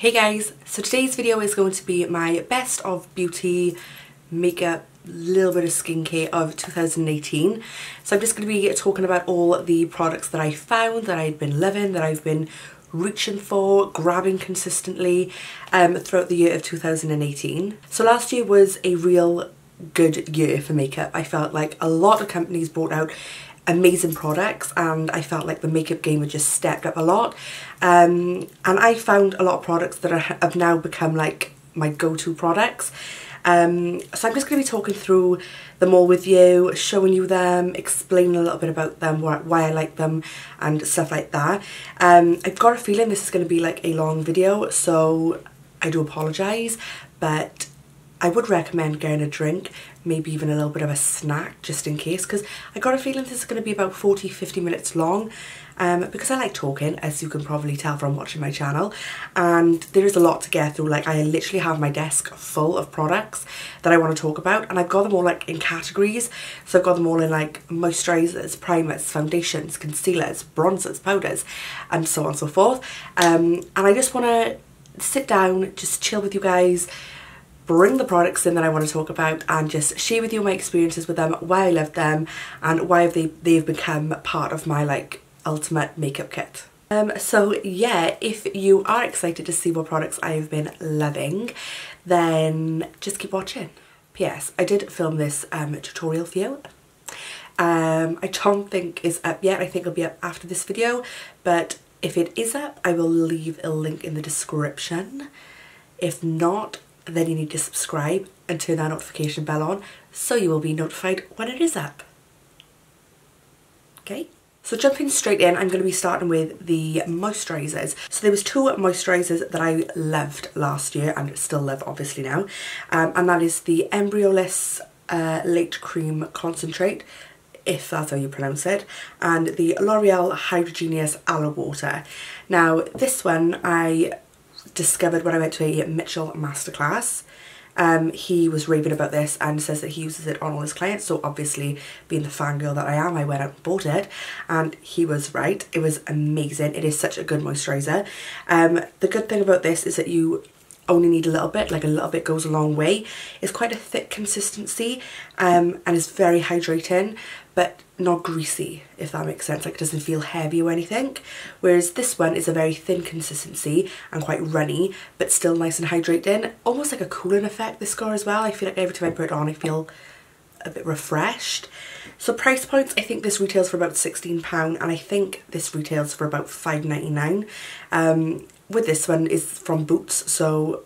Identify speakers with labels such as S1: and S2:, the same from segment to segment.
S1: Hey guys, so today's video is going to be my best of beauty, makeup, little bit of skincare of 2018. So I'm just going to be talking about all the products that I found, that I've been loving, that I've been reaching for, grabbing consistently throughout the year of 2018. So last year was a real good year for makeup. I felt like a lot of companies brought out amazing products and I felt like the makeup game had just stepped up a lot, and I found a lot of products that have now become like my go-to products. So I'm just going to be talking through them all with you, showing you them, explaining a little bit about them, why I like them and stuff like that. I've got a feeling this is going to be like a long video, so I do apologise, but I would recommend getting a drink, maybe even a little bit of a snack just in case, because I got a feeling this is going to be about 40-50 minutes long, because I like talking, as you can probably tell from watching my channel, and there is a lot to get through. Like, I literally have my desk full of products that I want to talk about, and I've got them all like in categories. So I've got them all in like moisturizers, primers, foundations, concealers, bronzers, powders, and so on and so forth, and I just want to sit down, just chill with you guys, bring the products in that I want to talk about and just share with you my experiences with them, why I love them and why they've become part of my like ultimate makeup kit. So yeah, if you are excited to see what products I have been loving, then just keep watching. P.S. I did film this tutorial for you. I don't think it's up yet. I think it'll be up after this video, but if it is up, I will leave a link in the description. If not, then you need to subscribe and turn that notification bell on so you will be notified when it is up. Okay, so jumping straight in, I'm going to be starting with the moisturizers. So there was two moisturizers that I loved last year and still love obviously now, and that is the Embryoless Late Cream Concentrate, if that's how you pronounce it, and the L'Oreal Hydrogenous Aloe Water. Now this one I discovered when I went to a Mitchell masterclass. He was raving about this and says that he uses it on all his clients, so obviously being the fangirl that I am, I went out and bought it, and he was right. It was amazing. It is such a good moisturiser. The good thing about this is that you only need a little bit, like a little bit goes a long way. It's quite a thick consistency, and it's very hydrating but not greasy, if that makes sense. Like, it doesn't feel heavy or anything, whereas this one is a very thin consistency and quite runny but still nice and hydrating, almost like a cooling effect this got as well. I feel like every time I put it on I feel a bit refreshed. So price points, I think this retails for about £16 and I think this retails for about £5.99. With this one is from Boots, so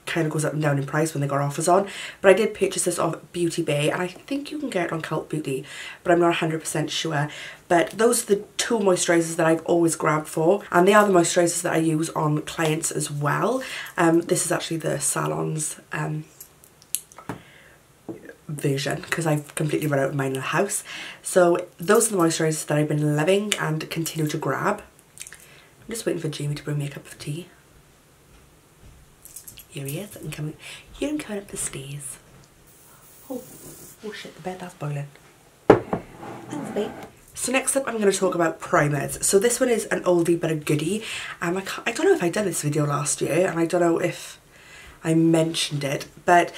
S1: kind of goes up and down in price when they got offers on, but I did purchase this off Beauty Bay and I think you can get it on Cult Beauty, but I'm not 100% sure. But those are the two moisturisers that I've always grabbed for, and they are the moisturisers that I use on clients as well. This is actually the Salon's version because I've completely run out of mine in the house. So those are the moisturisers that I've been loving and continue to grab. I'm just waiting for Jamie to bring me a cup of tea. Here he is, and coming up the stairs. Oh shit, the bed, that's boiling. Thanks, babe. So next up I'm going to talk about primers. So this one is an oldie but a goodie. I don't know if I done this video last year, and I don't know if I mentioned it, but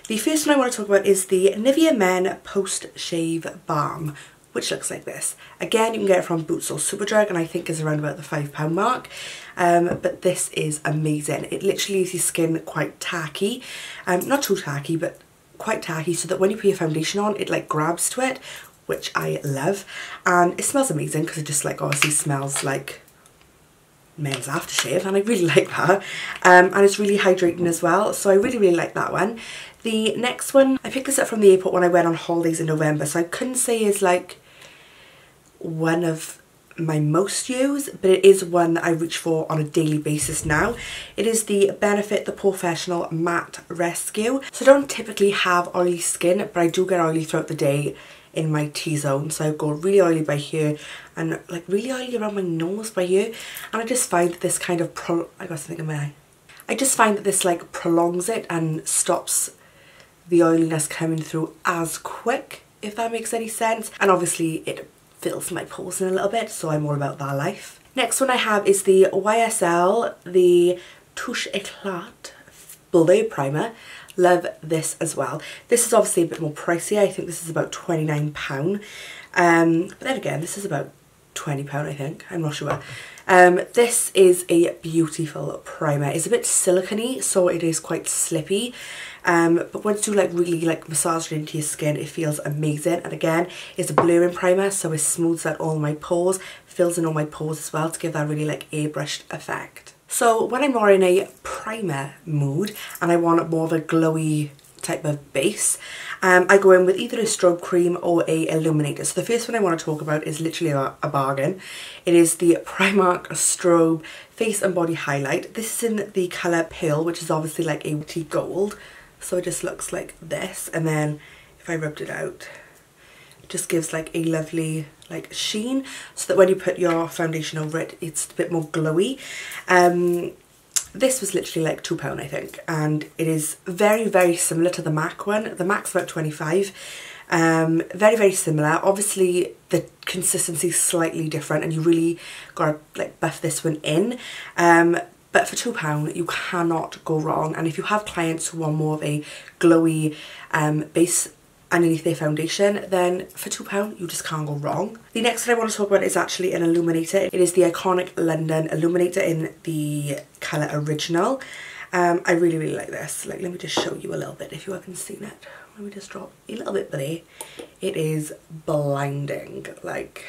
S1: the first one I want to talk about is the Nivea Men Post Shave Balm, which looks like this. Again, you can get it from Boots or Superdrug, and I think is around about the £5 mark. But this is amazing. It literally leaves your skin quite tacky. Not too tacky, but quite tacky, so that when you put your foundation on, it like grabs to it, which I love. And it smells amazing because it just like obviously smells like men's aftershave, and I really like that. And it's really hydrating as well, so I really like that one. The next one, I picked this up from the airport when I went on holidays in November, so I couldn't say is like one of my most used, but it is one that I reach for on a daily basis now. It is the Benefit the Professional Matte Rescue. So I don't typically have oily skin, but I do get oily throughout the day in my T-zone. So I go really oily by here and like really oily around my nose by here, and I just find that this kind of I just find that this like prolongs it and stops the oiliness coming through as quick, if that makes any sense. And obviously it fills my pores in a little bit, so I'm all about that life. Next one I have is the YSL, the Touche Eclat Bleu Primer. Love this as well. This is obviously a bit more pricey. I think this is about £29. But then again, this is about £20, I think. I'm not sure. This is a beautiful primer. It's a bit silicone-y, so it is quite slippy. But once you like really like massage it into your skin, it feels amazing. And again, it's a blurring primer, so it smooths out all my pores, fills in all my pores as well to give that really like airbrushed effect. So when I'm more in a primer mood and I want more of a glowy type of base, I go in with either a strobe cream or a illuminator. So the first one I want to talk about is literally a bargain. It is the Primark Strobe Face and Body Highlight. This is in the colour Pale, which is obviously like a tea gold. So it just looks like this, and then if I rubbed it out, it just gives like a lovely like sheen, so that when you put your foundation over it, it's a bit more glowy. This was literally like £2, I think, and it is very, very similar to the MAC one. The MAC's about 25. Very, very similar. Obviously, the consistency is slightly different, and you really gotta like buff this one in. But for £2, you cannot go wrong. And if you have clients who want more of a glowy base underneath their foundation, then for £2 you just can't go wrong. The next thing I want to talk about is actually an illuminator. It is the iconic London illuminator in the colour Original. I really, really like this. Like, let me just show you a little bit if you haven't seen it. Let me just drop a little bit there. It is blinding. Like,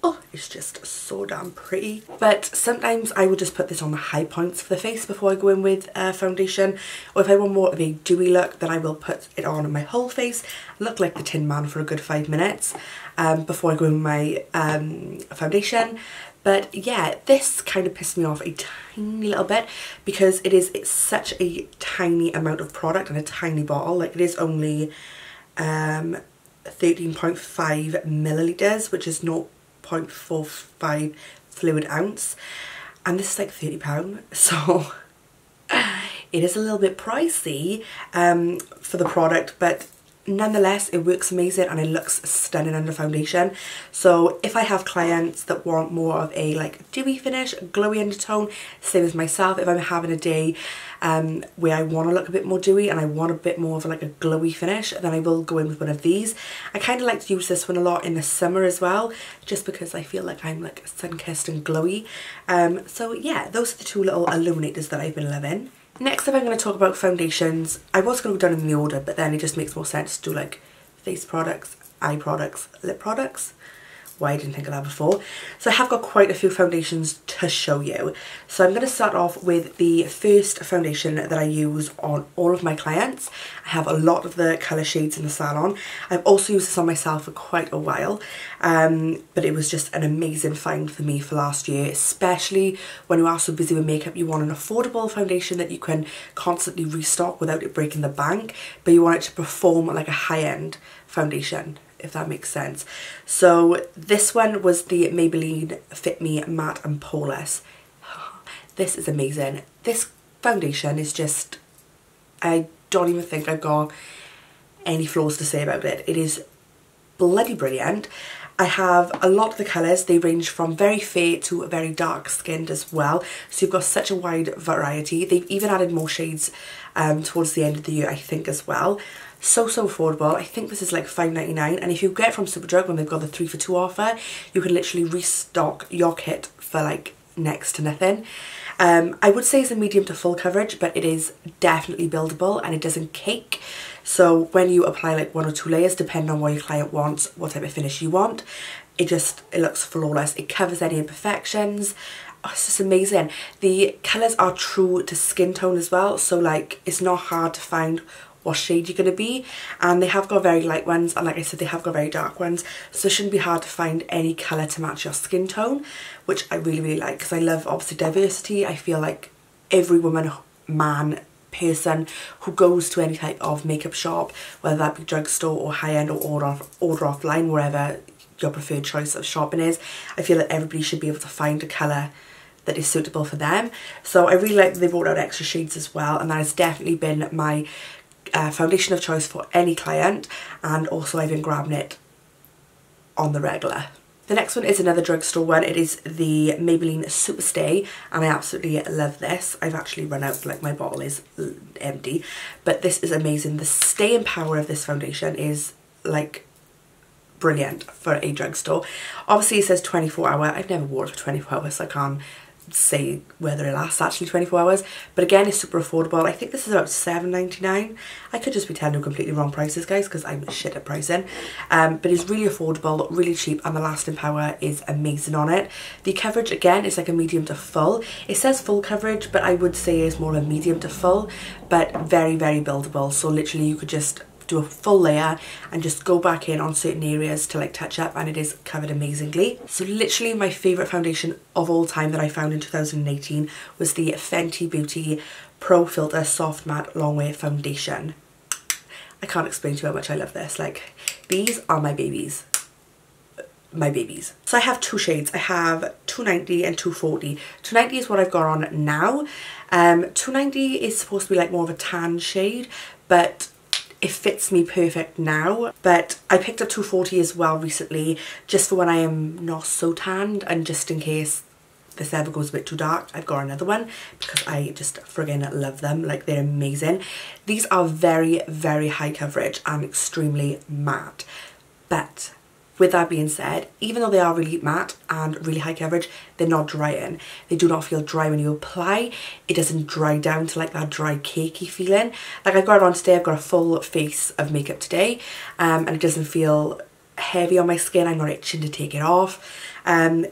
S1: oh, it's just so damn pretty. But sometimes I will just put this on the high points for the face before I go in with foundation. Or if I want more of a dewy look, then I will put it on my whole face, look like the Tin Man for a good 5 minutes before I go in with my foundation. But yeah, this kind of pissed me off a tiny little bit because it's such a tiny amount of product in a tiny bottle. Like, it is only 13.5 millilitres, which is 0.45 fluid ounce, and this is like £30, so it is a little bit pricey for the product, but nonetheless it works amazing and it looks stunning under foundation. So if I have clients that want more of a like dewy finish, glowy undertone, same as myself, if I'm having a day where I want to look a bit more dewy and I want a bit more of like a glowy finish, then I will go in with one of these. I kind of like to use this one a lot in the summer as well, just because I feel like I'm like sun-kissed and glowy. So yeah, those are the two little illuminators that I've been loving. Next up I'm going to talk about foundations. I was going to go down in the order, but then it just makes more sense to do like face products, eye products, lip products. Why I didn't think of that before. So I have got quite a few foundations to show you. So I'm going to start off with the first foundation that I use on all of my clients. I have a lot of the colour shades in the salon. I've also used this on myself for quite a while, but it was just an amazing find for me for last year, especially when you are so busy with makeup. You want an affordable foundation that you can constantly restock without it breaking the bank, but you want it to perform like a high-end foundation, if that makes sense. So this one was the Maybelline Fit Me Matte and Poreless. This is amazing. This foundation is just, I don't even think I've got any flaws to say about it. It is bloody brilliant. I have a lot of the colours. They range from very fair to very dark skinned as well. So you've got such a wide variety. They've even added more shades towards the end of the year, I think, as well. So affordable. I think this is like $5.99, and if you get it from Superdrug when they've got the 3 for 2 offer, you can literally restock your kit for like next to nothing. I would say it's a medium to full coverage, but it is definitely buildable and it doesn't cake. So when you apply like 1 or 2 layers, depending on what your client wants, what type of finish you want, it looks flawless. It covers any imperfections. Oh, it's just amazing. The colours are true to skin tone as well, so like it's not hard to find what shade you're going to be, and they have got very light ones, and like I said, they have got very dark ones, so it shouldn't be hard to find any colour to match your skin tone, which I really, really like, because I love obviously diversity. I feel like every woman, man, person who goes to any type of makeup shop, whether that be drugstore or high-end or order offline, wherever your preferred choice of shopping is, I feel that everybody should be able to find a colour that is suitable for them. So I really like that they brought out extra shades as well, and that has definitely been my foundation of choice for any client, and also I've been grabbing it on the regular. The next one is another drugstore one. It is the Maybelline Superstay, and I absolutely love this. I've actually run out, like my bottle is empty, but this is amazing. The staying power of this foundation is like brilliant for a drugstore. Obviously it says 24 hour. I've never worn it for 24 hours, so I can't say whether it lasts actually 24 hours, but again it's super affordable. I think this is about £7.99. I could just be telling you completely wrong prices, guys, because I'm shit at pricing, but it's really affordable, really cheap, and the lasting power is amazing on it. The coverage again is like a medium to full. It says full coverage, but I would say it's more a medium to full, but very, very buildable. So literally you could just do a full layer and just go back in on certain areas to like touch up, and it is covered amazingly. So literally my favourite foundation of all time that I found in 2018 was the Fenty Beauty Pro Filter Soft Matte Longwear Foundation. I can't explain to you how much I love this. Like, these are my babies. My babies. So I have two shades. I have 290 and 240. 290 is what I've got on now. 290 is supposed to be like more of a tan shade, but it fits me perfect now. But I picked up 240 as well recently, just for when I am not so tanned, and just in case this ever goes a bit too dark, I've got another one because I just friggin' love them. Like, they're amazing. These are very, very high coverage and extremely matte. But with that being said, even though they are really matte and really high coverage, they're not drying. They do not feel dry when you apply. It doesn't dry down to like that dry cakey feeling. Like, I've got it on today, I've got a full face of makeup today, and it doesn't feel heavy on my skin. I'm not itching to take it off.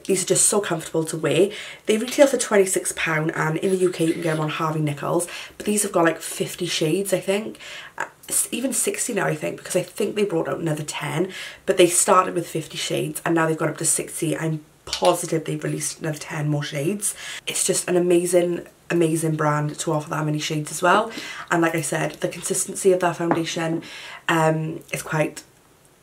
S1: These are just so comfortable to wear. They retail for £26, and in the UK you can get them on Harvey Nichols, but these have got like 50 shades, I think. Even 60 now, I think, because I think they brought out another 10, but they started with 50 shades and now they've gone up to 60. I'm positive they've released another 10 more shades. It's just an amazing brand to offer that many shades as well. And like I said, the consistency of that foundation is quite,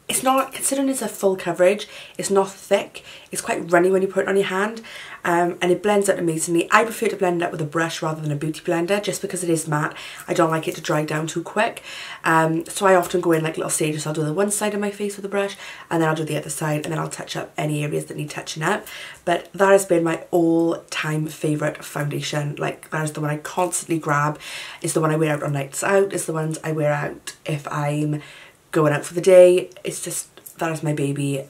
S1: it's not, considering it's a full coverage, it's not thick, it's quite runny when you put it on your hand, and it blends out amazingly. I prefer to blend it out with a brush rather than a beauty blender, just because it is matte. I don't like it to dry down too quick, so I often go in like little stages. I'll do the one side of my face with a brush, and then I'll do the other side, and then I'll touch up any areas that need touching up. But that has been my all-time favourite foundation. Like, that is the one I constantly grab. It's the one I wear out on nights out. It's the ones I wear out if I'm going out for the day. It's just, that is my baby.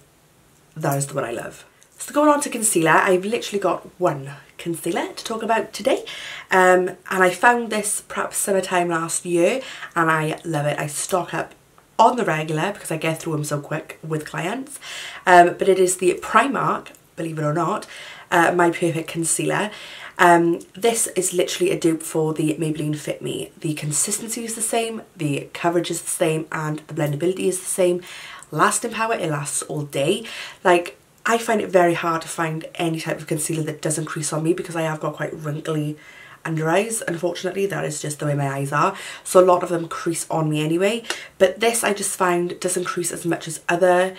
S1: That is the one I love. So going on to concealer, I've literally got one concealer to talk about today, and I found this perhaps summertime last year, and I love it. I stock up on the regular because I get through them so quick with clients, but it is the Primark, believe it or not, My Perfect Concealer. This is literally a dupe for the Maybelline Fit Me. The consistency is the same, the coverage is the same, and the blendability is the same. Lasting power, it lasts all day. Like, I find it very hard to find any type of concealer that doesn't crease on me, because I have got quite wrinkly under eyes. Unfortunately, that is just the way my eyes are, so a lot of them crease on me anyway. But this, I just find, doesn't crease as much as other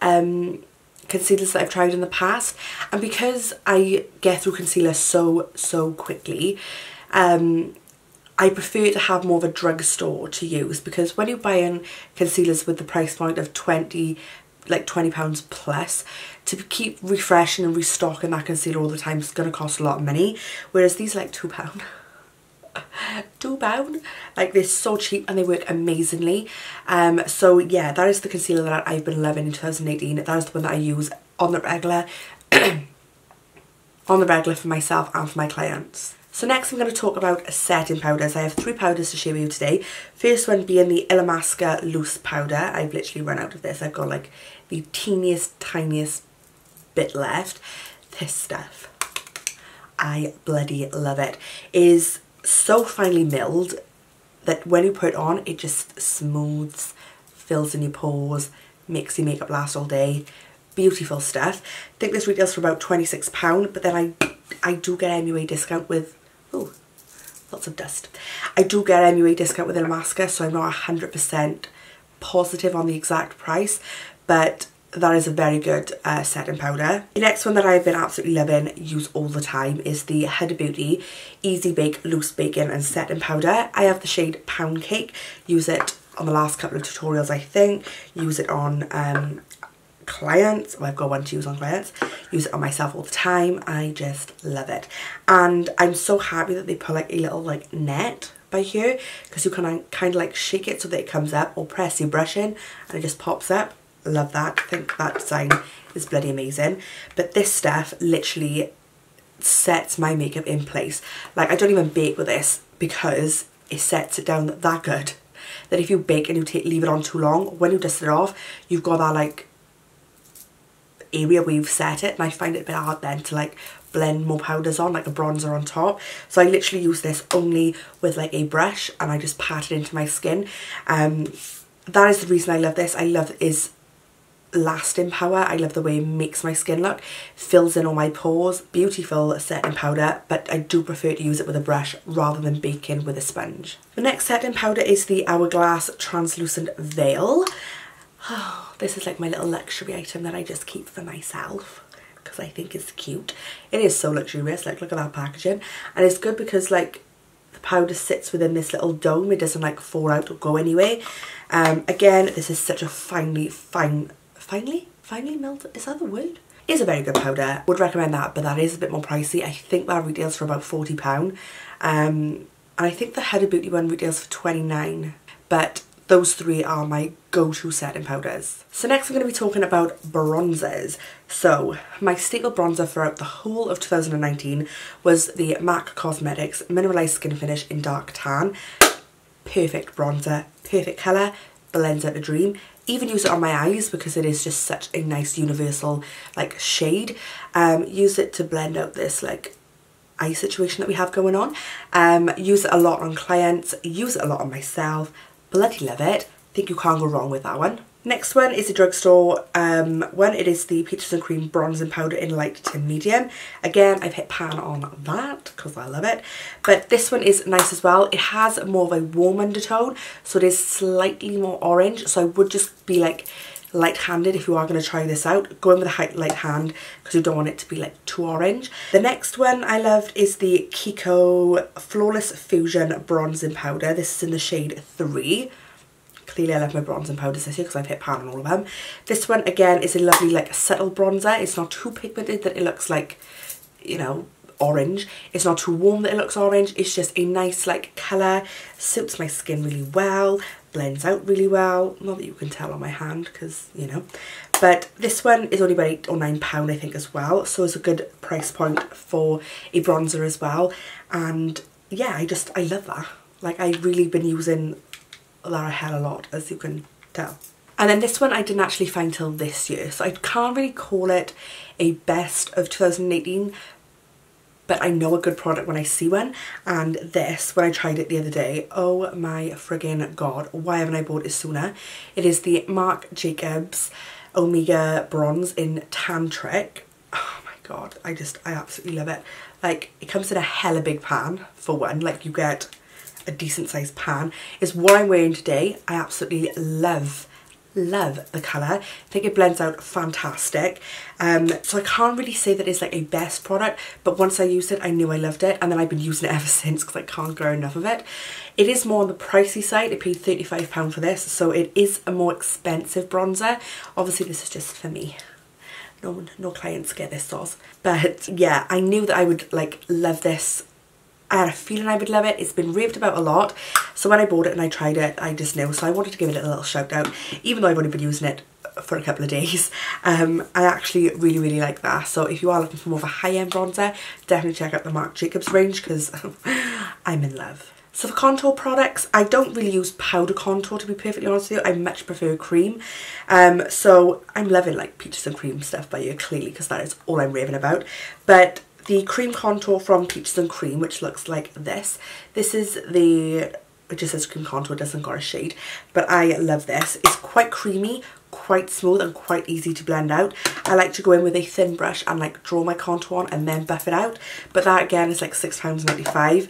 S1: concealers that I've tried in the past. And because I get through concealer so quickly, I prefer to have more of a drugstore to use, because when you're buying concealers with the price point of £20 plus, to keep refreshing and restocking that concealer all the time is going to cost a lot of money, whereas these are like £2. £2, like, they're so cheap and they work amazingly. So yeah, that is the concealer that I've been loving in 2018. That is the one that I use on the regular for myself and for my clients. So next I'm going to talk about setting powders. I have 3 powders to share with you today. First one being the Illamasqua Loose Powder. I've literally run out of this. I've got like the teeniest, tiniest bit left. This stuff, I bloody love it. It is so finely milled that when you put it on, it just smooths, fills in your pores, makes your makeup last all day. Beautiful stuff. I think this retails for about £26, but then I do get MUA discount with, oh, lots of dust. I do get MUA discount with Illamasqua, so I'm not 100% positive on the exact price, but that is a very good setting powder. The next one that I've been absolutely loving, use all the time, is the Huda Beauty Easy Bake Loose Baking and Setting Powder. I have the shade Pound Cake. Use it on the last couple of tutorials, I think. Use it on clients. Well, I've got one to use on clients. Use it on myself all the time. I just love it. And I'm so happy that they put like a little like net by here, because you can kind of like shake it so that it comes up, or press your brush in and it just pops up. Love that. I think that design is bloody amazing. But this stuff literally sets my makeup in place. Like, I don't even bake with this because it sets it down that good, that if you bake and you leave it on too long, when you dust it off, you've got that like area where you've set it, and I find it a bit hard then to like blend more powders on, like a bronzer on top. So I literally use this only with like a brush, and I just pat it into my skin. That is the reason I love this. I love is lasting power. I love the way it makes my skin look, fills in all my pores. Beautiful setting powder, but I do prefer to use it with a brush rather than baking with a sponge. The next setting powder is the Hourglass Translucent Veil. Oh, this is like my little luxury item that I just keep for myself because I think it's cute. It is so luxurious. Like, look at that packaging, and it's good because like the powder sits within this little dome. It doesn't like fall out or go anywhere. Again, this is such a finely melted, is that the word? Is a very good powder. Would recommend that, but that is a bit more pricey. I think that retails for about £40. And I think the Huda Beauty one retails for £29. But those three are my go-to setting powders. So next I'm going to be talking about bronzers. So my staple bronzer throughout the whole of 2019 was the MAC Cosmetics Mineralized Skin Finish in Dark Tan. Perfect bronzer, perfect colour, blends out a dream. Even use it on my eyes because it is just such a nice universal like shade. Use it to blend out this like eye situation that we have going on. Use it a lot on clients, use it a lot on myself. Bloody love it. Think you can't go wrong with that one. Next one is the drugstore one. It is the Peaches and Cream Bronzing Powder in Light to Medium. Again, I've hit pan on that because I love it. But this one is nice as well. It has more of a warm undertone, so it is slightly more orange. So I would just be like light-handed if you are going to try this out. Go in with a light hand because you don't want it to be like too orange. The next one I loved is the Kiko Flawless Fusion Bronzing Powder. This is in the shade 3. Clearly I love my bronzing powders this year because I've hit pan on all of them. This one again is a lovely like subtle bronzer. It's not too pigmented that it looks like, you know, orange. It's not too warm that it looks orange. It's just a nice like colour. Suits my skin really well. Blends out really well. Not that you can tell on my hand because, you know. But this one is only about £8 or £9 I think as well. So it's a good price point for a bronzer as well. And yeah, I love that. Like, I've really been using that a hell a lot, as you can tell. And then this one I didn't actually find till this year, so I can't really call it a best of 2018, but I know a good product when I see one. And this, when I tried it the other day, oh my friggin' god, why haven't I bought it sooner? It is the Marc Jacobs Omega Bronze in Tantric. Oh my god, I absolutely love it. Like, it comes in a hella big pan for one. Like, you get a decent sized pan. Is what I'm wearing today. I absolutely love the colour. I think it blends out fantastic. So I can't really say that it's like a best product, but once I used it I knew I loved it, and then I've been using it ever since because I can't grow enough of it. It is more on the pricey side. I paid £35 for this, so it is a more expensive bronzer. Obviously this is just for me. No clients get this sauce. But yeah, I knew that I would like love this. I had a feeling I would love it. It's been raved about a lot. So when I bought it and I tried it, I just knew. So I wanted to give it a little shout out, even though I've only been using it for a couple of days. I actually really like that. So if you are looking for more of a high-end bronzer, definitely check out the Marc Jacobs range because I'm in love. So for contour products, I don't really use powder contour, to be perfectly honest with you. I much prefer cream. So I'm loving like Peaches and Cream stuff by you, clearly, because that is all I'm raving about. But the cream contour from Peaches and Cream, which looks like this. This is the, it just says cream contour, it doesn't got a shade, but I love this. It's quite creamy, quite smooth and quite easy to blend out. I like to go in with a thin brush and like draw my contour on and then buff it out. But that again is like £6.95.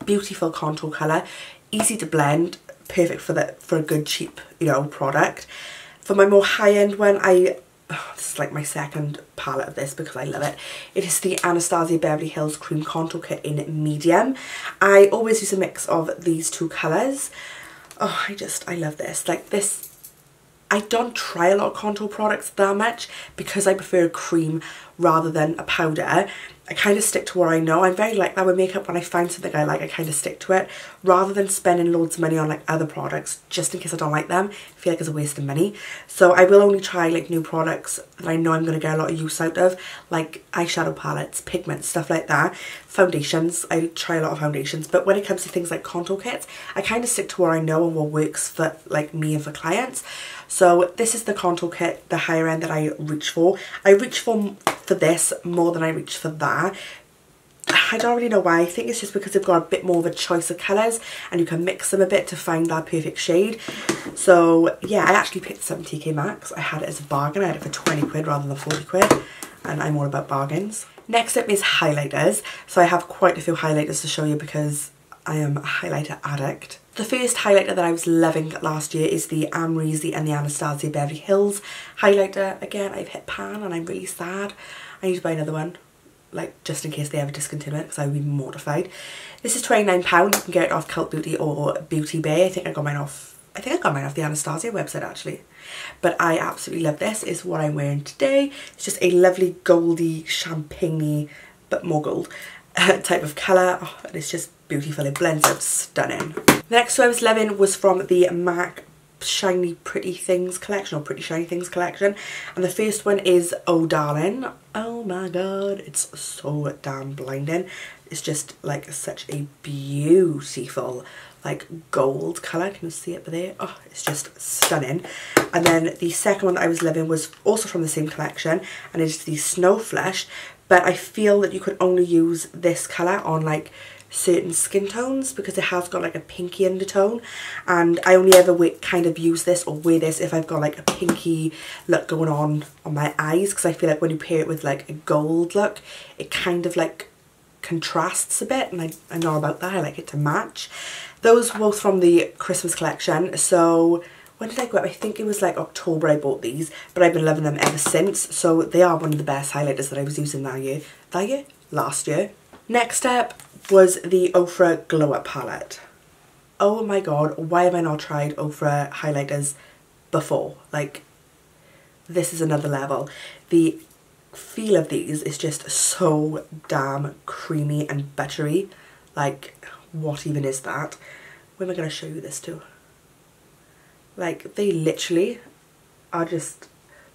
S1: Beautiful contour colour, easy to blend, perfect for a good cheap, you know, product. For my more high-end one, this is like my second palette of this because I love it. It is the Anastasia Beverly Hills Cream Contour Kit in medium. I always use a mix of these two colours. Oh, I love this. Like, this I don't try a lot of contour products that much because I prefer a cream rather than a powder. I kind of stick to what I know. I'm very like that with makeup. When I find something I like, I kind of stick to it rather than spending loads of money on like other products just in case I don't like them. I feel like it's a waste of money. So I will only try like new products that I know I'm going to get a lot of use out of, like eyeshadow palettes, pigments, stuff like that. Foundations, I try a lot of foundations, but when it comes to things like contour kits, I kind of stick to what I know and what works for like me and for clients. So this is the contour kit, the higher end that I reach for. I reach for this more than I reach for that. I don't really know why. I think it's just because they've got a bit more of a choice of colours and you can mix them a bit to find that perfect shade. So yeah, I actually picked 70k Max. I had it as a bargain. I had it for 20 quid rather than 40 quid, and I'm all about bargains. Next up is highlighters. So I have quite a few highlighters to show you because I am a highlighter addict. The first highlighter that I was loving last year is the Amrezy and the Anastasia Beverly Hills highlighter. Again, I've hit pan and I'm really sad. I need to buy another one, like just in case they ever discontinue it, because I would be mortified. This is £29. You can get it off Cult Beauty or Beauty Bay. I think I got mine off the Anastasia website actually. But I absolutely love this. It's what I'm wearing today. It's just a lovely goldy, champagne-y, but more gold type of colour. Oh, and it's just beautiful. It blends out stunning. The next one I was loving was from the MAC Shiny Pretty Things collection, or Pretty Shiny Things collection, and the first one is Oh Darling. Oh my god, it's so damn blinding. It's just like such a beautiful like gold colour. Can you see it there? Oh, it's just stunning. And then the second one that I was loving was also from the same collection, and it's the Snow Flush, but I feel that you could only use this colour on like certain skin tones because it has got like a pinky undertone, and I only ever kind of use this or wear this if I've got like a pinky look going on my eyes, because I feel like when you pair it with like a gold look, it kind of like contrasts a bit, and I know about that. I like it to match. Those were both from the Christmas collection. So when did I go up? I think it was like October I bought these, but I've been loving them ever since. So they are one of the best highlighters that I was using last year. Next up was the Ofra Glow Up palette. Oh my god, why have I not tried Ofra highlighters before? Like, this is another level. The feel of these is just so damn creamy and buttery. Like, what even is that? Where am I going to show you this to? Like, they literally are just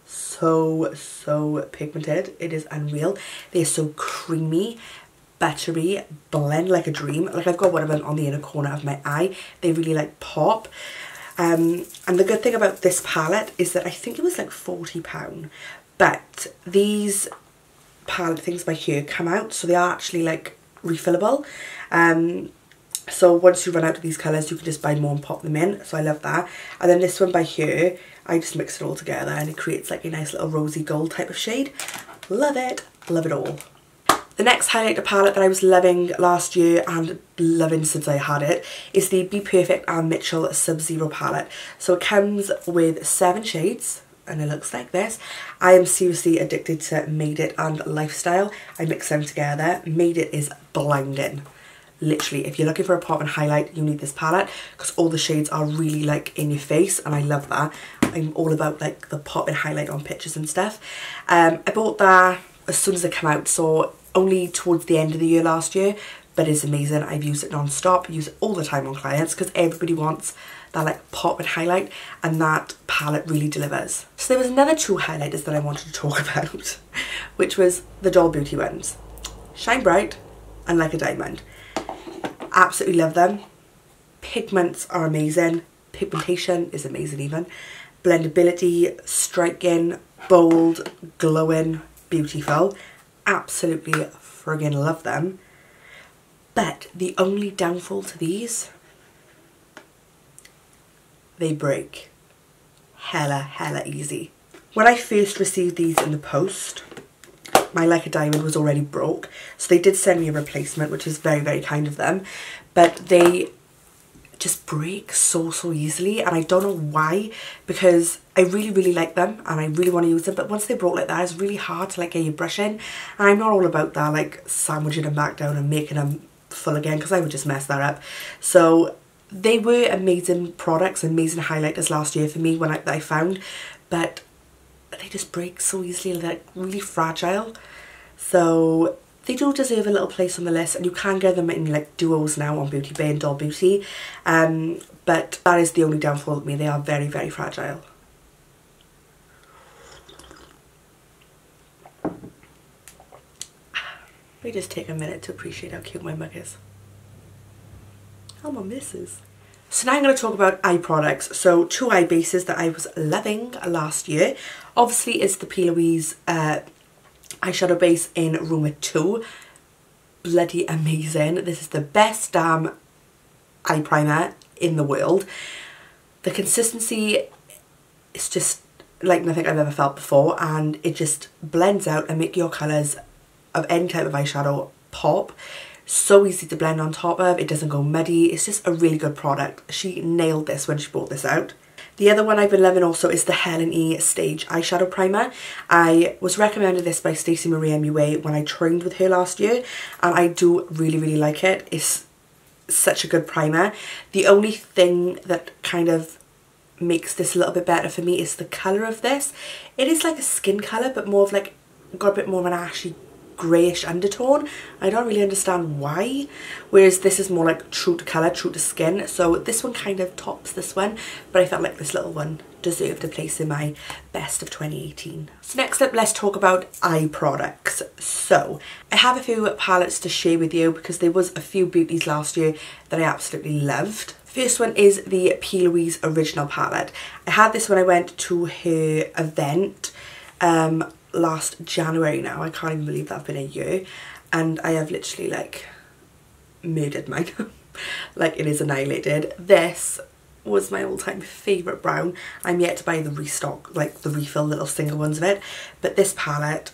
S1: so pigmented. It is unreal. They're so creamy, buttery, blend like a dream. Like, I've got one of them on the inner corner of my eye. They really like pop. And the good thing about this palette is that I think it was like £40, but these palette things by here come out, so they are actually like refillable. So once you run out of these colours, you can just buy more and pop them in. So I love that. And then this one by here, I just mix it all together and it creates like a nice little rosy gold type of shade. Love it. Love it all. The next highlighter palette that I was loving last year and loving since I had it is the Be Perfect and Mitchell Sub-Zero palette. So it comes with 7 shades and it looks like this. I am seriously addicted to Made It and Lifestyle. I mix them together. Made It is blinding. Literally, if you're looking for a pop and highlight, you need this palette because all the shades are really like in your face, and I love that. I'm all about like the pop and highlight on pictures and stuff. I bought that as soon as it came out, so only towards the end of the year last year, but it's amazing. I've used it non-stop, use it all the time on clients because everybody wants that like pop and highlight, and that palette really delivers. So there was another 2 highlighters that I wanted to talk about, which was the Doll Beauty ones. Shine Bright and Like a Diamond. Absolutely love them. Pigments are amazing. Pigmentation is amazing even. Blendability, striking, bold, glowing, beautiful. Absolutely friggin' love them. But the only downfall to these, they break hella easy. When I first received these in the post, my Like a Diamond was already broke, so they did send me a replacement, which is very kind of them, but they just break so easily, and I don't know why, because I really like them and I really want to use them, but once they broke like that, it's really hard to like get your brush in, and I'm not all about that like sandwiching them back down and making them full again, because I would just mess that up. So They were amazing products, amazing highlighters last year for me that I found, but they just break so easily. They're really fragile, so they do deserve a little place on the list, and you can get them in like duos now on Beauty Bay and Doll Beauty, but that is the only downfall with me. They are very, very fragile. Let me just take a minute to appreciate how cute my mug is. Oh my missus. So now I'm going to talk about eye products. So 2 eye bases that I was loving last year. Obviously it's the P. Louise eyeshadow base in Rumour 2. Bloody amazing. This is the best damn eye primer in the world. The consistency is just like nothing I've ever felt before, and it just blends out and make your colours of any type of eyeshadow pop. So easy to blend on top of, it doesn't go muddy, it's just a really good product. She nailed this when she brought this out. The other one I've been loving also is the Helen E Stage Eyeshadow Primer. I was recommended this by Stacey Marie MUA when I trained with her last year, and I do really, really like it. It's such a good primer. The only thing that kind of makes this a little bit better for me is the colour of this. It is like a skin colour, but more of like, got a bit more of an ashy greyish undertone. I don't really understand why, whereas this is more like true to colour, true to skin. So this one kind of tops this one, but I felt like this little one deserved a place in my best of 2018. So next up, let's talk about eye products. So I have a few palettes to share with you because there was a few beauties last year that I absolutely loved. First one is the P. Louise Original palette. I had this when I went to her event last January now. I can't even believe that's been a year, and I have literally like murdered mine. Like, it is annihilated. This was my all-time favourite brown. I'm yet to buy the restock, like the refill little single ones of it, but this palette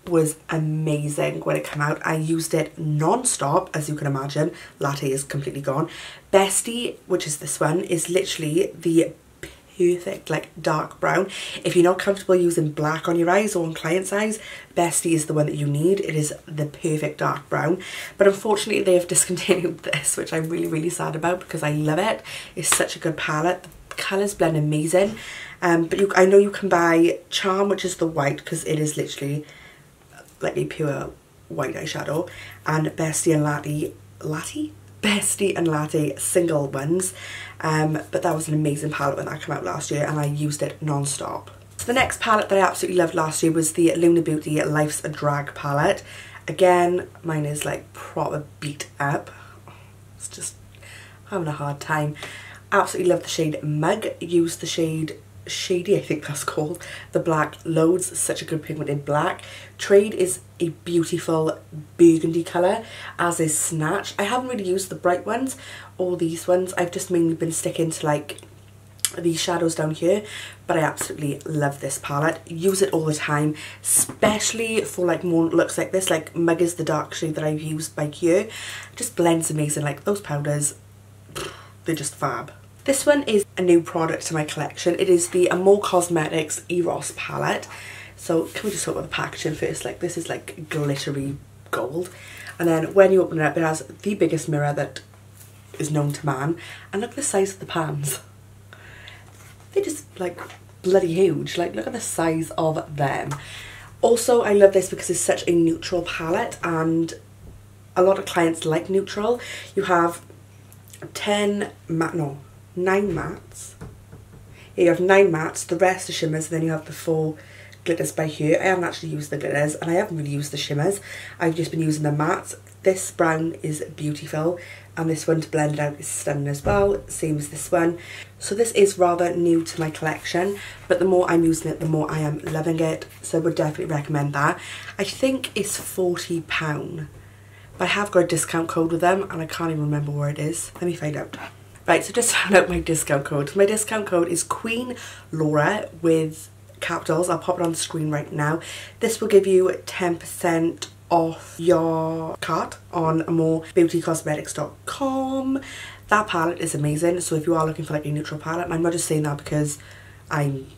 S1: was amazing when it came out. I used it non-stop, as you can imagine. Latte is completely gone. Bestie, which is this one, is literally the perfect like dark brown. If you're not comfortable using black on your eyes or on client's eyes, Bestie is the one that you need. It is the perfect dark brown, but unfortunately they have discontinued this, which I'm really, really sad about because I love it. It's such a good palette. The colours blend amazing, but I know you can buy Charm, which is the white, because it is literally like a pure white eyeshadow, and Bestie and Bestie and Latte single ones, but that was an amazing palette when that came out last year, and I used it non-stop. So the next palette that I absolutely loved last year was the Luna Beauty Life's a Drag palette. Again, mine is like proper beat up. It's just having a hard time. Absolutely love the shade Mug. Used the shade Shady, I think that's called, the black loads. Such a good pigment in black. Trade is a beautiful burgundy colour, as is Snatch. I haven't really used the bright ones or these ones. I've just mainly been sticking to like these shadows down here, but I absolutely love this palette. Use it all the time, especially for like more looks like this. Like Mug is the dark shade that I've used by here. Just blends amazing. Like those powders, they're just fab. This one is a new product to my collection. It is the Amore Cosmetics Eros palette. So can we just talk about the packaging first? Like, this is like glittery gold, and then when you open it up, it has the biggest mirror that is known to man, and look at the size of the pans. They're just like bloody huge. Like, look at the size of them. Also, I love this because it's such a neutral palette, and a lot of clients like neutral. You have 9 mattes. Yeah, you have 9 mattes, the rest are shimmers, and then you have the 4 glitters by here. I haven't actually used the glitters, and I haven't really used the shimmers. I've just been using the mattes. This brown is beautiful, and this one to blend it out is stunning as well, same as this one. So this is rather new to my collection, but the more I'm using it, the more I am loving it, so I would definitely recommend that. I think it's £40, but I have got a discount code with them, and I can't even remember where it is. Let me find out. Right, so just found out my discount code. My discount code is Queen Laura with capitals. I'll pop it on the screen right now. This will give you 10% off your cart on amorebeautycosmetics.com. That palette is amazing, so if you are looking for like a neutral palette, and I'm not just saying that because I'm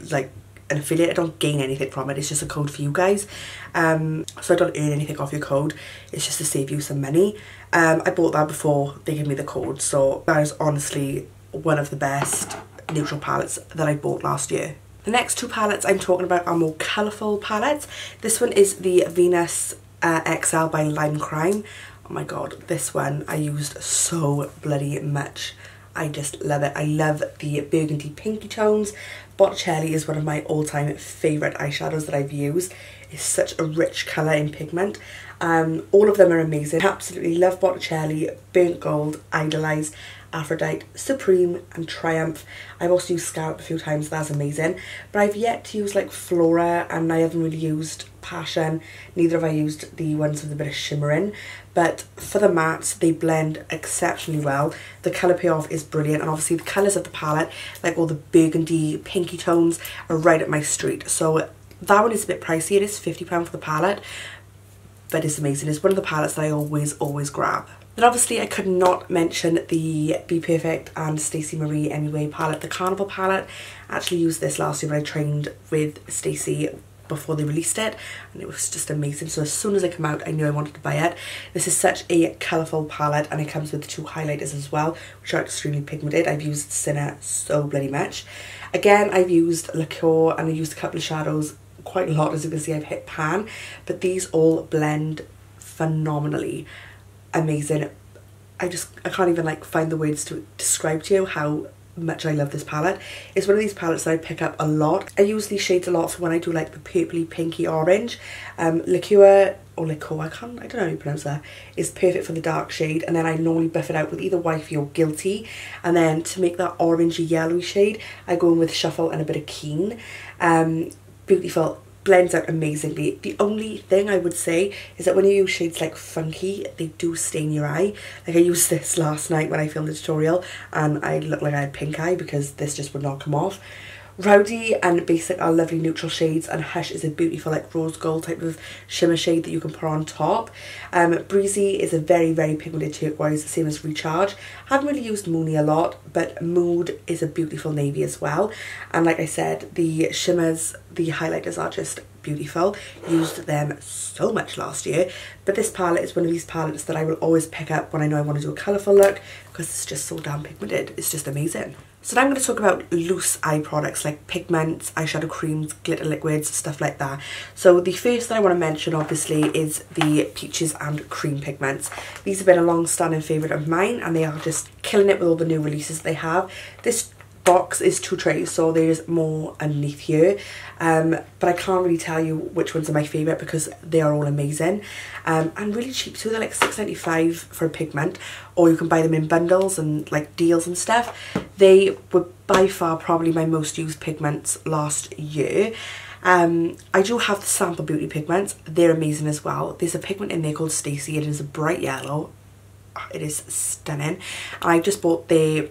S1: like an affiliate. I don't gain anything from it, it's just a code for you guys. So I don't earn anything off your code, it's just to save you some money. I bought that before they gave me the code, so that is honestly one of the best neutral palettes that I bought last year. The next two palettes I'm talking about are more colourful palettes. This one is the Venus XL by Lime Crime. Oh my god, this one I used so bloody much. I just love it. I love the burgundy pinky tones. Botticelli is one of my all-time favourite eyeshadows that I've used. It's such a rich colour in pigment. All of them are amazing. I absolutely love Botticelli, Burnt Gold, Idolized, Aphrodite, Supreme and Triumph. I've also used Scarlet a few times, that's amazing. But I've yet to use like Flora, and I haven't really used Passion. Neither have I used the ones with a bit of shimmer in. But for the mattes, they blend exceptionally well. The colour payoff is brilliant, and obviously the colours of the palette, like all the burgundy, pinky tones, are right up my street. So that one is a bit pricey. It is £50 for the palette, but it's amazing. It's one of the palettes that I always grab. Then obviously I could not mention the Be Perfect and Stacey Marie Anyway palette, the Carnival palette. I actually used this last year when I trained with Stacey before they released it, and it was just amazing. So as soon as it came out, I knew I wanted to buy it. This is such a colourful palette, and it comes with 2 highlighters as well, which are extremely pigmented. I've used Sinner so bloody much. Again, I've used Liqueur, and I used a couple of shadows quite a lot. As you can see, I've hit pan, but these all blend phenomenally. Amazing. I can't even like find the words to describe to you how much I love this palette. It's one of these palettes that I pick up a lot. I use these shades a lot for when I do like the purpley pinky orange. Liqueur or Liqueur, I don't know how you pronounce that, is perfect for the dark shade, and then I normally buff it out with either Wifey or Guilty, and then to make that orangey yellowy shade I go in with Shuffle and a bit of Keen. Beautiful, blends out amazingly. The only thing I would say is that when you use shades like Funky, they do stain your eye. Like I used this last night when I filmed a tutorial, and I looked like I had pink eye because this just would not come off. Rowdy and Basic are lovely neutral shades, and Hush is a beautiful like rose gold type of shimmer shade that you can put on top. Breezy is a very pigmented turquoise, the same as Recharge. Haven't really used Moony a lot, but Mood is a beautiful navy as well. And like I said, the shimmers, the highlighters are just beautiful. Used them so much last year, but this palette is one of these palettes that I will always pick up when I know I want to do a colourful look, because it's just so damn pigmented. It's just amazing. So now I'm going to talk about loose eye products like pigments, eyeshadow creams, glitter liquids, stuff like that. So the first that I want to mention obviously is the Peaches and Cream pigments. These have been a long-standing favourite of mine, and they are just killing it with all the new releases they have. This box is 2 trays, so there's more underneath here, but I can't really tell you which ones are my favourite because they are all amazing, and really cheap too. They're like £6.95 for a pigment, or you can buy them in bundles and like deals and stuff. They were by far probably my most used pigments last year. I do have the Sample Beauty pigments. They're amazing as well. There's a pigment in there called Stacey. It is a bright yellow. It is stunning. I just bought the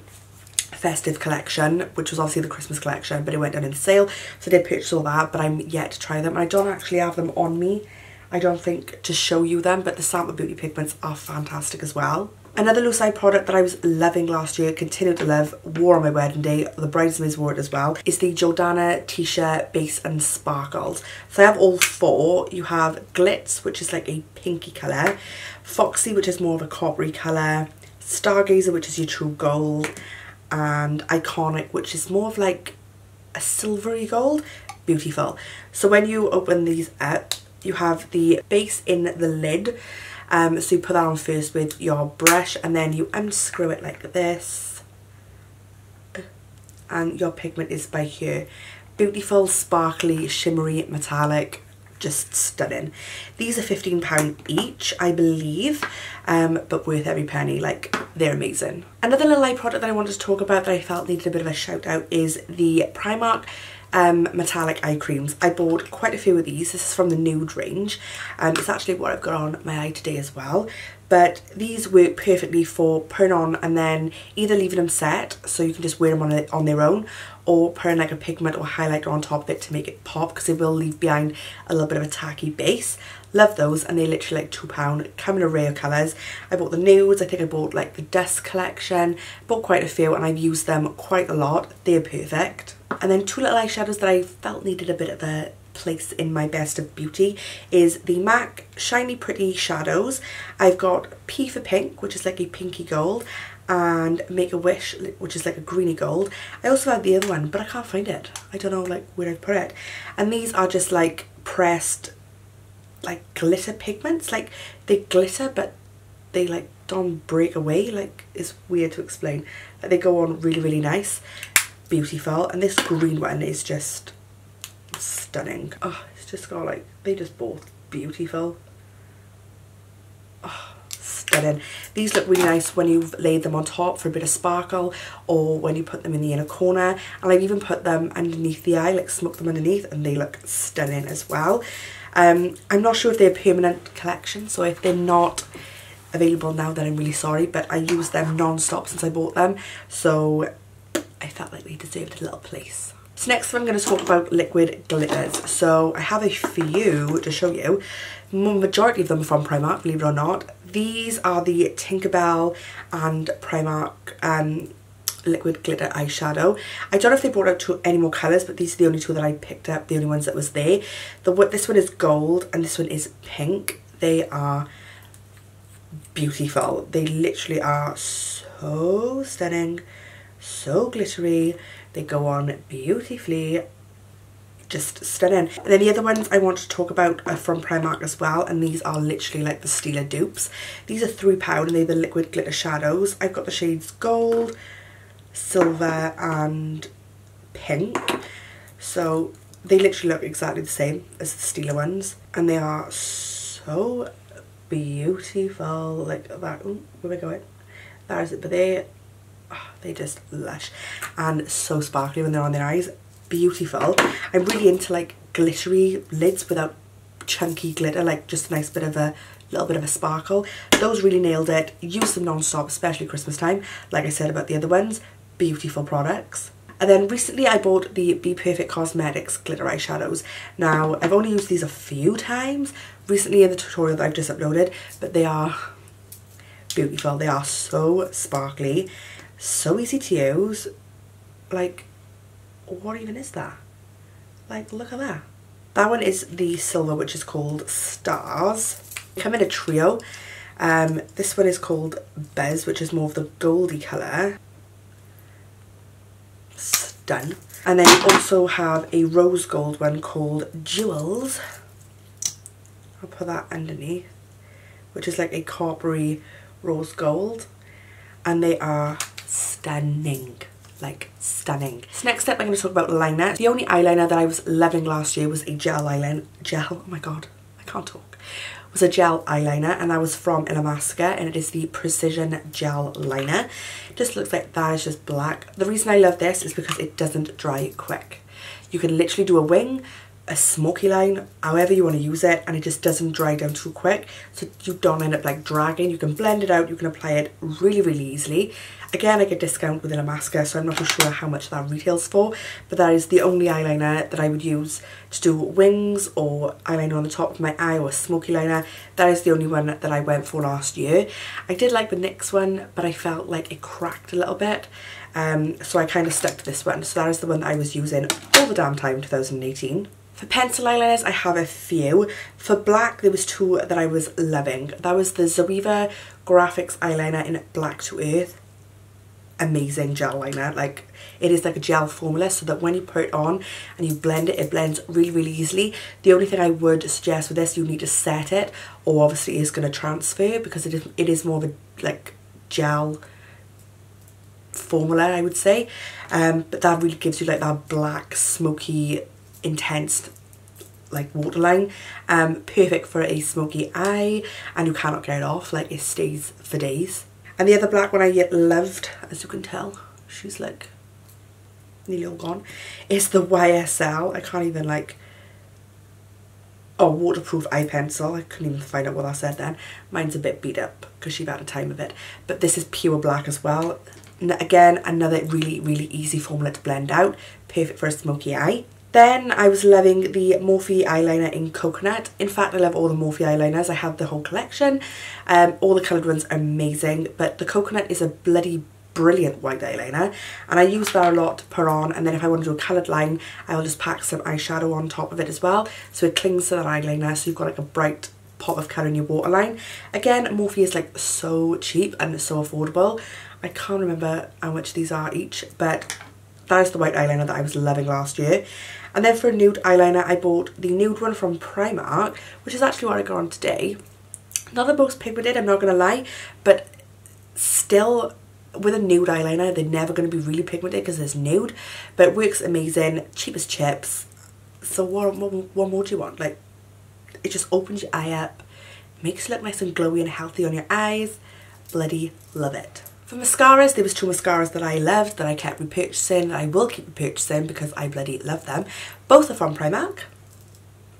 S1: festive collection, which was obviously the Christmas collection, but it went down in sale, so I did purchase all that, but I'm yet to try them. I don't actually have them on me, I don't think, to show you them, but the Sample Beauty pigments are fantastic as well. Another loose eye product that I was loving last year, continued to love, wore on my wedding day, the bridesmaids wore it as well, is the Jordana Tisha Base and Sparkles. So I have all 4. You have Glitz, which is like a pinky colour, Foxy, which is more of a coppery colour, Stargazer, which is your true gold, and Iconic, which is more of like a silvery gold. Beautiful. So when you open these up, you have the base in the lid, so you put that on first with your brush, and then you unscrew it like this, and your pigment is by here. Beautiful, sparkly, shimmery, metallic, just stunning. These are £15 each, I believe, but worth every penny. Like, they're amazing. Another little eye product that I wanted to talk about that I felt needed a bit of a shout out is the Primark metallic eye creams. I bought quite a few of these. This is from the Nude range, and it's actually what I've got on my eye today as well. But these work perfectly for putting on and then either leaving them set, so you can just wear them on their own, or putting like a pigment or highlighter on top of it to make it pop, because they will leave behind a little bit of a tacky base. Love those, and they're literally like £2. Come in a array of colours. I bought the nudes. I think I bought like the Dusk collection. Bought quite a few, and I've used them quite a lot. They're perfect. And then two little eyeshadows that I felt needed a bit of a place in my best of beauty is the MAC Shiny Pretty Shadows. I've got P for Pink, which is like a pinky gold, and Make a Wish, which is like a greeny gold. I also have the other one, but I can't find it. I don't know like where I've put it. And these are just like pressed like glitter pigments. Like they glitter, but they like don't break away. Like it's weird to explain. Like they go on really, really nice. Beautiful. And this green one is just stunning. Oh, it's just got like, they just both beautiful. Oh, stunning. These look really nice when you've laid them on top for a bit of sparkle, or when you put them in the inner corner. And I've even put them underneath the eye, like smoked them underneath, and they look stunning as well. I'm not sure if they're a permanent collection, so if they're not available now, then I'm really sorry, but I used them non-stop since I bought them, so I felt like they deserved a little place. So next I'm going to talk about liquid glitters. So I have a few to show you. The majority of them are from Primark, believe it or not. These are the Tinkerbell and Primark liquid glitter eyeshadow. I don't know if they brought out any more colours, but these are the only two that I picked up, the only ones that was there. This one is gold and this one is pink. They are beautiful. They literally are so stunning, so glittery. They go on beautifully, just stunning. And then the other ones I want to talk about are from Primark as well, and these are literally like the stealer dupes. These are £3 and they're the liquid glitter shadows. I've got the shades gold, silver and pink. So they literally look exactly the same as the stealer ones, and they are so beautiful. Like that. Ooh, where am I going? That is it. But they just lush and so sparkly when they're on their eyes. Beautiful. I'm really into like glittery lids without chunky glitter, like just a nice bit of a little bit of a sparkle. Those really nailed it. Use them non-stop, especially Christmas time, like I said about the other ones. Beautiful products. And then recently I bought the Be Perfect Cosmetics glitter eyeshadows. Now I've only used these a few times recently in the tutorial that I've just uploaded, but they are beautiful. They are so sparkly, so easy to use. Like, what even is that? Like, look at that. That one is the silver, which is called Stars. They come in a trio. This one is called Buzz, which is more of the goldy colour. Done. And then you also have a rose gold one called Jewels. I'll put that underneath, which is like a coppery rose gold, and they are stunning, like stunning. So next up I'm going to talk about liner. The only eyeliner that I was loving last year was a gel eyeliner. Oh my god, I can't talk. Was a gel eyeliner, and that was from Mascaras, and it is the Precision Gel Liner. It just looks like that, is just black. The reason I love this is because it doesn't dry quick. You can literally do a wing, a smoky line, however you want to use it, and it just doesn't dry down too quick, so you don't end up like dragging. You can blend it out, you can apply it really, really easily. Again, I get a discount with Mascaras, so I'm not too sure how much that retails for, but that is the only eyeliner that I would use to do wings or eyeliner on the top of my eye or a smoky liner. That is the only one that I went for last year. I did like the NYX one, but I felt like it cracked a little bit, so I kind of stuck to this one. So that is the one that I was using all the damn time in 2018. For pencil eyeliners, I have a few. For black, there was two that I was loving. That was the Zoeva Graphics eyeliner in Black to Earth. Amazing gel liner. Like, it is like a gel formula, so that when you put it on and you blend it, it blends really, really easily. The only thing I would suggest with this, you need to set it, or obviously it is going to transfer, because it is more of a like gel formula, I would say. But that really gives you like that black, smoky, intense like waterline. Perfect for a smoky eye, and you cannot get it off. Like, it stays for days. And the other black one I loved, as you can tell, she's like nearly all gone, is the YSL. I can't even like, oh, waterproof eye pencil. I couldn't even find out what that said then. Mine's a bit beat up because she's had a time of it. But this is pure black as well. Again, another really, really easy formula to blend out. Perfect for a smoky eye. Then I was loving the Morphe eyeliner in Coconut. In fact, I love all the Morphe eyeliners. I have the whole collection. All the coloured ones are amazing, but the Coconut is a bloody brilliant white eyeliner, and I use that a lot to put on, and then if I want to do a coloured line I will just pack some eyeshadow on top of it as well, so it clings to that eyeliner, so you've got like a bright pot of colour in your waterline. Again, Morphe is like so cheap and so affordable. I can't remember how much these are each, but that is the white eyeliner that I was loving last year. And then for a nude eyeliner I bought the nude one from Primark, which is actually what I got on today. Not the most pigmented, I'm not going to lie, but still, with a nude eyeliner they're never going to be really pigmented because it's nude, but it works amazing, cheap as chips. So what more do you want? Like, it just opens your eye up, makes you look nice and glowy and healthy on your eyes. Bloody love it. For mascaras, there was 2 mascaras that I loved, that I kept repurchasing, that I will keep repurchasing because I bloody love them. Both are from Primark.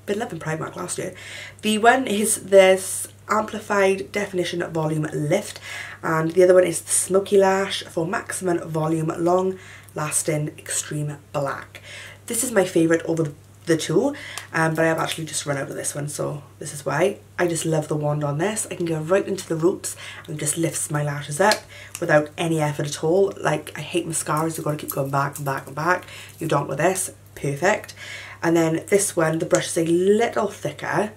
S1: Been loving Primark last year. The one is this Amplified Definition Volume Lift, and the other one is the Smoky Lash for Maximum Volume Long Lasting Extreme Black. This is my favourite over the two, but I have actually just run out of this one, so this is why. I just love the wand on this. I can go right into the roots and it just lifts my lashes up without any effort at all. Like, I hate mascaras, you've got to keep going back and back and back. You don't with this, perfect. And then this one, the brush is a little thicker,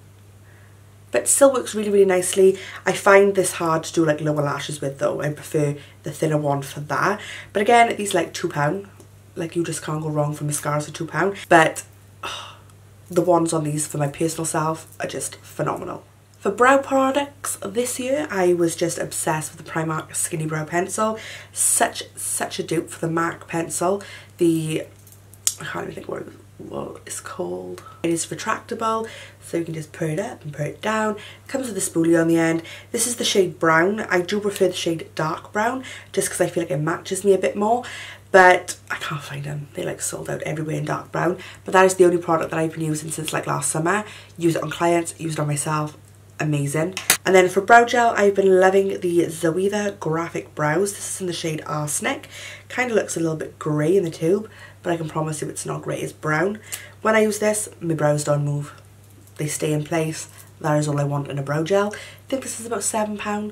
S1: but still works really, really nicely. I find this hard to do like lower lashes with though. I prefer the thinner one for that. But again, these are like £2. Like, you just can't go wrong for mascaras for £2. But the wands on these for my personal self are just phenomenal. For brow products this year, I was just obsessed with the Primark Skinny Brow Pencil. Such a dupe for the MAC pencil. I can't even think what it's called. It is retractable, so you can just put it up and put it down. It comes with a spoolie on the end. This is the shade brown. I do prefer the shade dark brown just because I feel like it matches me a bit more, but I can't find them. They're like sold out everywhere in dark brown. But that is the only product that I've been using since like last summer. Use it on clients, use it on myself. Amazing. And then for brow gel, I've been loving the Zoeva Graphic Brows. This is in the shade Arsenic. Kind of looks a little bit grey in the tube, but I can promise you it's not grey, it's brown. When I use this, my brows don't move. They stay in place. That is all I want in a brow gel. I think this is about £7.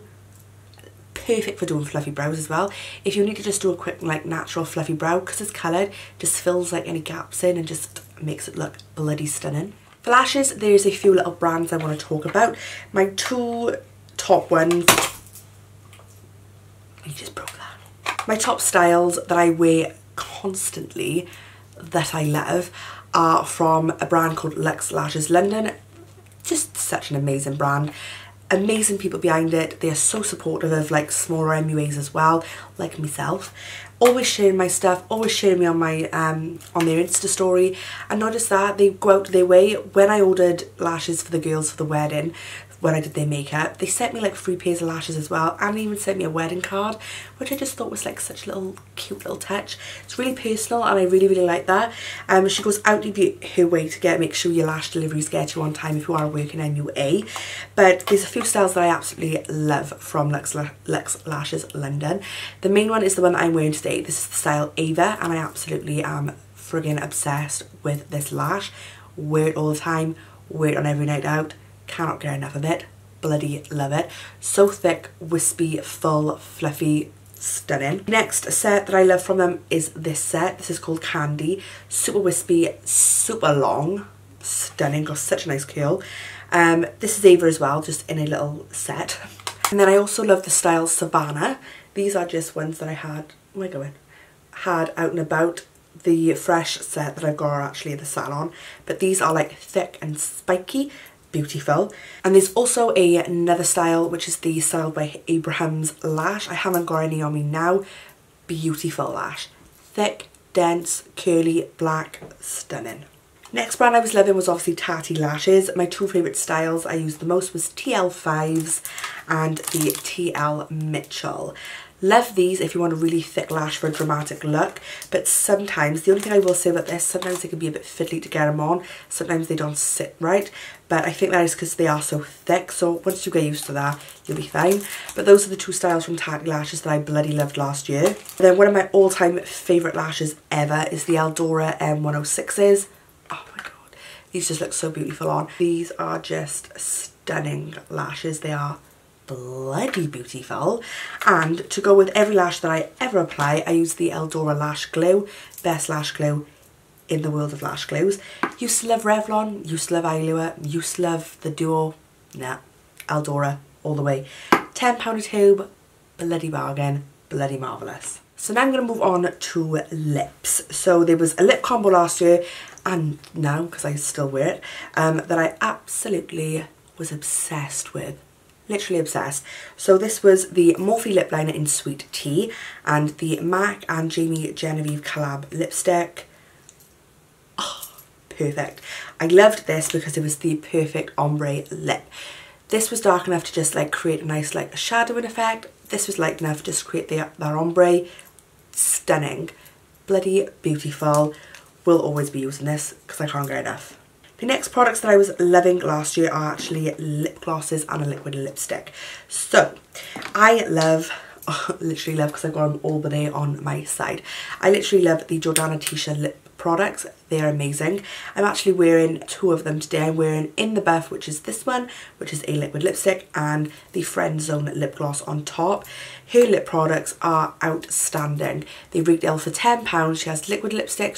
S1: Perfect for doing fluffy brows as well. If you need to just do a quick like natural fluffy brow, because it's coloured, just fills like any gaps in and just makes it look bloody stunning. For lashes, there's a few little brands I want to talk about. My 2 top ones, you just broke that. My top styles that I wear constantly that I love are from a brand called Luxe Lashes London. Just such an amazing brand. Amazing people behind it. They are so supportive of like smaller MUAs as well, like myself. Always sharing my stuff, always sharing me on my on their Insta story. And not just that, they go out their way. When I ordered lashes for the girls for the wedding, when I did their makeup, they sent me like 3 pairs of lashes as well, and even sent me a wedding card, which I just thought was like such a little cute little touch. It's really personal and I really, really like that. She goes out of her way to make sure your lash deliveries get you on time if you are working MUA. But there's a few styles that I absolutely love from Luxe Lashes London. The main one is the one that I'm wearing today. This is the style Ava, and I absolutely am friggin' obsessed with this lash. Wear it all the time, wear it on every night out. Cannot get enough of it. Bloody love it. So thick, wispy, full, fluffy, stunning. Next set that I love from them is this set. This is called Candy. Super wispy, super long, stunning. Got such a nice curl. This is Ava as well, just in a little set. And then I also love the style Savannah. These are just ones that I had, where am I going? Had out and about. The fresh set that I've got are actually at the salon, but these are like thick and spiky. Beautiful. And there's also another style, which is the style by Abraham's Lash. I haven't got any on me now. Beautiful lash. Thick, dense, curly, black, stunning. Next brand I was loving was obviously Tati Lashes. My 2 favourite styles I used the most was TL5s and the TL Mitchell. Love these if you want a really thick lash for a dramatic look, but sometimes, the only thing I will say about this, sometimes they can be a bit fiddly to get them on, sometimes they don't sit right, but I think that is because they are so thick, so once you get used to that, you'll be fine. But those are the 2 styles from Tati Lashes that I bloody loved last year. And then one of my all-time favourite lashes ever is the Eldora M106s. Oh my god, these just look so beautiful on. These are just stunning lashes, they are bloody beautiful. And to go with every lash that I ever apply, I use the Eldora Lash Glue. Best lash glue in the world of lash glues. Used to love Revlon, used to love Eyelure, used to love the Duo. Nah, Eldora all the way. £10 a tube, bloody bargain, bloody marvellous. So now I'm going to move on to lips. So there was a lip combo last year, and now, because I still wear it, that I absolutely was obsessed with. Literally obsessed. So this was the Morphe lip liner in Sweet Tea and the MAC and Jamie Genevieve collab lipstick. Oh, perfect. I loved this because it was the perfect ombre lip. This was dark enough to just like create a nice like shadowing effect. This was light enough to just create that ombre. Stunning. Bloody beautiful. Will always be using this because I can't get enough. The next products that I was loving last year are actually lip glosses and a liquid lipstick. So I love, literally love, because I've got them all the day on my side. I literally love the Jordana Tisha lip products. They're amazing. I'm actually wearing two of them today. I'm wearing In the Buff, which is this one, which is a liquid lipstick, and the Friend Zone lip gloss on top. Her lip products are outstanding. They retail for £10. She has liquid lipsticks,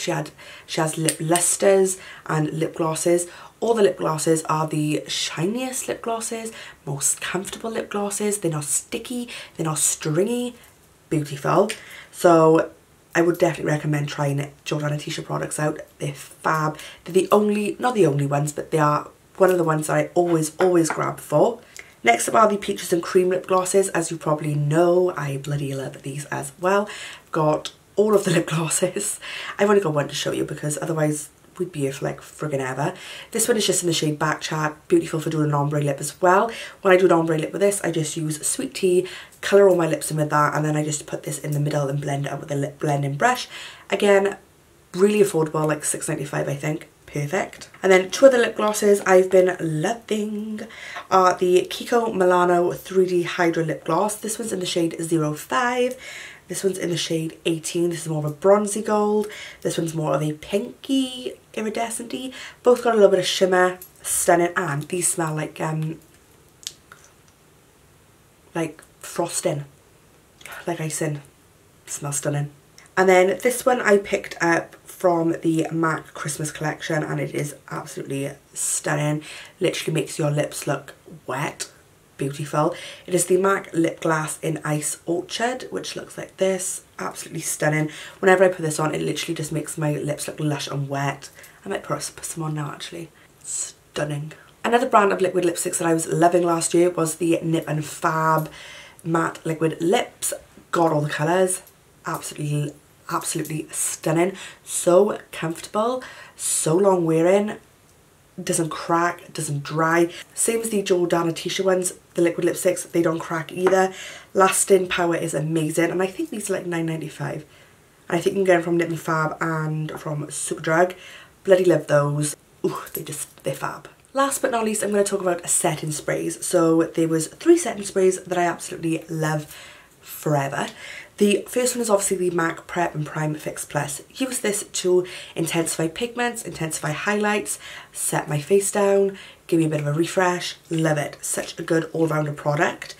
S1: she has lip lusters and lip glosses. All the lip glosses are the shiniest lip glosses, most comfortable lip glosses. They're not sticky, they're not stringy. Beautiful. So I would definitely recommend trying Jordana Tisha products out. They're fab. They're the only, not the only ones, but they are one of the ones that I always grab for. Next up are the Peaches and Cream lip glosses. As you probably know, I bloody love these as well. I've got all of the lip glosses. I've only got one to show you because otherwise we'd be here for like friggin' ever. This one is just in the shade Back Chat. Beautiful for doing an ombre lip as well. When I do an ombre lip with this, I just use Sweet Tea, colour all my lips in with that, and then I just put this in the middle and blend it out with a lip blending brush. Again, really affordable, like £6.95 I think. Perfect. And then two other lip glosses I've been loving are the Kiko Milano 3D Hydra Lip Gloss. This one's in the shade 05. This one's in the shade 18. This is more of a bronzy gold. This one's more of a pinky, iridescent-y. Both got a little bit of shimmer. Stunning. And these smell like frosting. Like icing. Smells stunning. And then this one I picked up from the MAC Christmas collection, and it is absolutely stunning. Literally makes your lips look wet. Beautiful. It is the MAC Lip Glass in Ice Orchard, which looks like this. Absolutely stunning. Whenever I put this on, it literally just makes my lips look lush and wet. I might put some on now actually. Stunning. Another brand of liquid lipsticks that I was loving last year was the Nip and Fab Matte Liquid Lips. Got all the colours. Absolutely stunning. So comfortable. So long wearing. Doesn't crack, doesn't dry. Same as the Jordana Tisha ones, the liquid lipsticks, they don't crack either. Lasting power is amazing, and I think these are like £9.95. And I think you can get them from Nip and Fab and from Superdrug. Bloody love those. Ooh, they're fab. Last but not least, I'm going to talk about setting sprays. So there was 3 setting sprays that I absolutely love forever. The first one is obviously the MAC Prep and Prime Fix Plus. Use this to intensify pigments, intensify highlights, set my face down, give me a bit of a refresh. Love it. Such a good all-rounder product.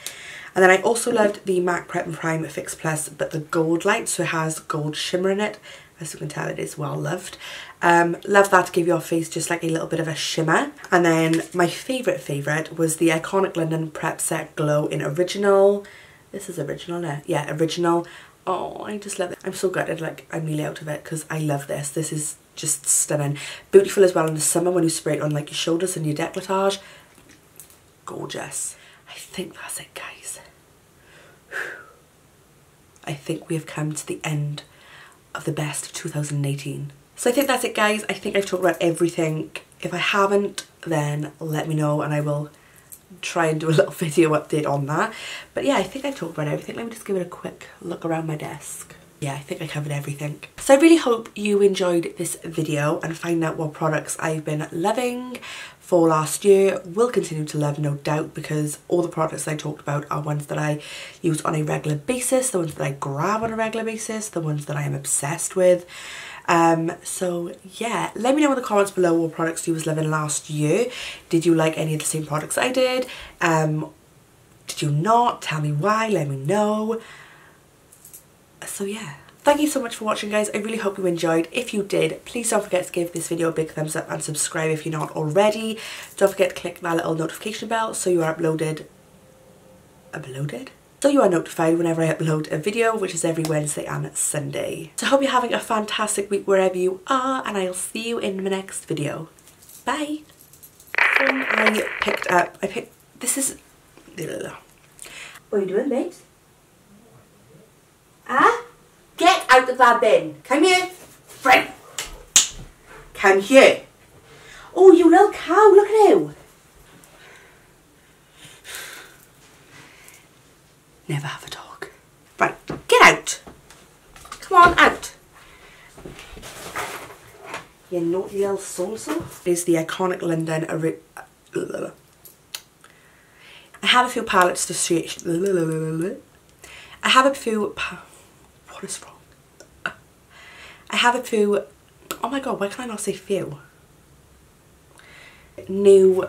S1: And then I also loved the MAC Prep and Prime Fix Plus, but the gold light, so it has gold shimmer in it. As you can tell, it is well loved. Love that to give your face just like a little bit of a shimmer. And then my favourite was the Iconic London Prep Set Glow in Original. This is original now. Yeah, original. Oh, I just love it. I'm so gutted, like I'm nearly out of it because I love this. This is just stunning. Beautiful as well in the summer when you spray it on like your shoulders and your décolletage. Gorgeous. I think that's it, guys. I think we have come to the end of the best of 2018. So I think that's it, guys. I think I've talked about everything. If I haven't, then let me know and I will try and do a little video update on that. But yeah, I think I've talked about everything. Let me just give it a quick look around my desk. Yeah, I think I covered everything. So I really hope you enjoyed this video and find out what products I've been loving for last year. Will continue to love, no doubt, because all the products I talked about are ones that I use on a regular basis, the ones that I grab on a regular basis, the ones that I am obsessed with. So yeah, let me know in the comments below what products you was loving last year. Did you like any of the same products I did? Did Did you not? Tell me why, let me know. So yeah. Thank you so much for watching, guys. I really hope you enjoyed. If you did, please don't forget to give this video a big thumbs up and subscribe if you're not already. Don't forget to click that little notification bell so you are So you are notified whenever I upload a video, which is every Wednesday and Sunday. So I hope you're having a fantastic week wherever you are, and I'll see you in the next video. Bye. This is... What are you doing, babes? Ah? Get out of that bin. Come here. Fred. Come here. Oh, you little cow. Look at you. Never have a dog. Right. Get out. Come on, out. You naughty little so-so. Is the iconic London... I have a few palettes to switch. I have a few... What is wrong? I have a few... Oh my god, why can I not say few? New...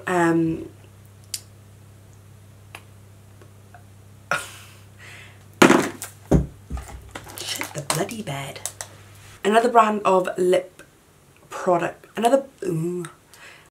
S1: Shit, the bloody bed. Another brand of lip product. Another...